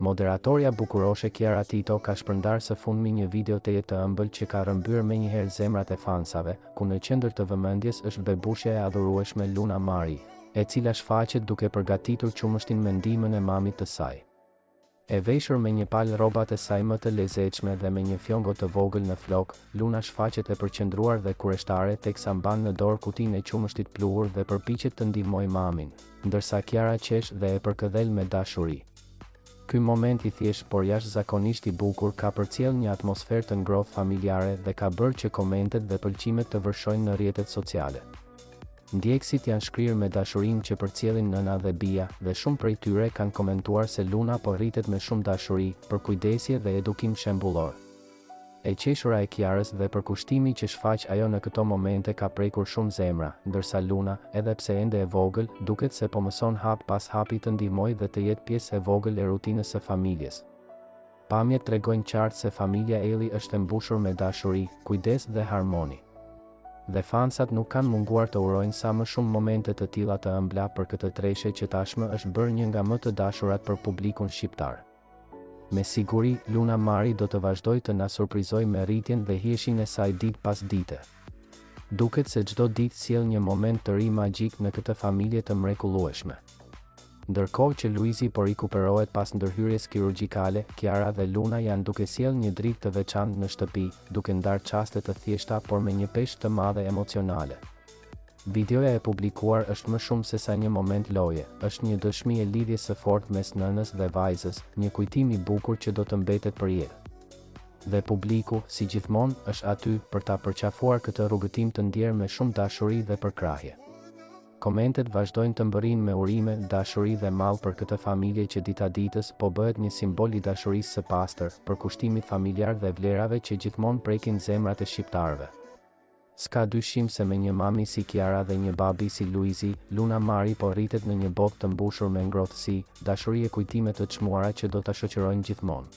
Moderatorja bukuroshe Kiara Tito ka shpërndarë së fundmi një video të jetë të ëmbël që ka rrëmbyer menjëherë zemrat e fansave, ku në qendër të vëmendjes është bebushja e adhurueshme Luna Mari, e cila shfaqet duke përgatitur qumështin me ndihmën e mamit të saj. E veshur me një palë rrobat e saj më të lezetshme dhe me një fjongo të vogël në flok, Luna shfaqet e përqendruar dhe kurioztare teksa mban në dorë kutinë e qumështit pluhur dhe përpiqet të ndihmojë mamin, ndërsa Kiara qesh dhe e përkëdhel me dashuri. Ky moment i thjesht por jashtëzakonisht i bukur ka përcjell një atmosferë të ngrohtë familjare dhe ka bërë që komentet dhe pëlqimet të vërshojnë në rrjetet sociale. Ndjekësit janë shkrirë me dashurinë që përcjellin nëna dhe bija, dhe shumë prej tyre kanë komentuar se Luna po rritet me shumë dashuri, për kujdesje dhe edukim shembullor. E qeshura e Kiarës dhe përkushtimi që shfaq ajo në këto momente ka prekur shumë zemra, ndërsa Luna, edhe pse ende e vogël, duket se po mëson hap pas hapi të ndihmojë dhe të jetë pjesë e vogël e rutinës së familjes. Pamjet tregojnë qartë se familja Elli është e mbushur me dashuri, kujdes dhe harmoni. Dhe fansat nuk kanë munguar të urojnë sa më shumë momente të tilla të ëmbla për këtë treshe që tashmë është bërë një nga më të dashurat për publikun shqiptar. Me siguri, Luna Mari do të vazhdojë të na surprizojë me rritjen dhe hijeshin e saj ditë pas dite. Duket se çdo ditë sjell një moment të ri magjik në këtë familje të mrekullueshme. Ndërkohë që Luizi po rikuperohet pas ndërhyrjes kirurgjikale, Kiara dhe Luna janë duke sjell një dritë të veçantë në shtëpi, duke ndarë çaste të thjeshta por me një peshë të madhe emocionale. Videoja e publikuar është më shumë se sa një moment loje, është një dëshmi e lidhjes së fortë mes nënës dhe vajzës, një kujtim i bukur që do të mbetet përjetër. Dhe publiku, si gjithmonë, është aty për ta përqafuar këtë rrugëtim të ndjerë me shumë dashuri dhe përkrahje. Komentet vazhdojnë të mbërrinë me urime, dashuri dhe mall për këtë familje që dita ditës po bëhet një simbol i dashurisë së pastër, përkushtimit familjar dhe vlerave që gjithmonë prekin zemrat e shqiptarëve. S'ka dyshim se me një mami si Kiara dhe një babi si Luizi, Luna Mari po rritet në një botë të mbushur me ngrohtësi, dashuri e kujtime të çmuara që do ta shoqërojnë gjithmonë.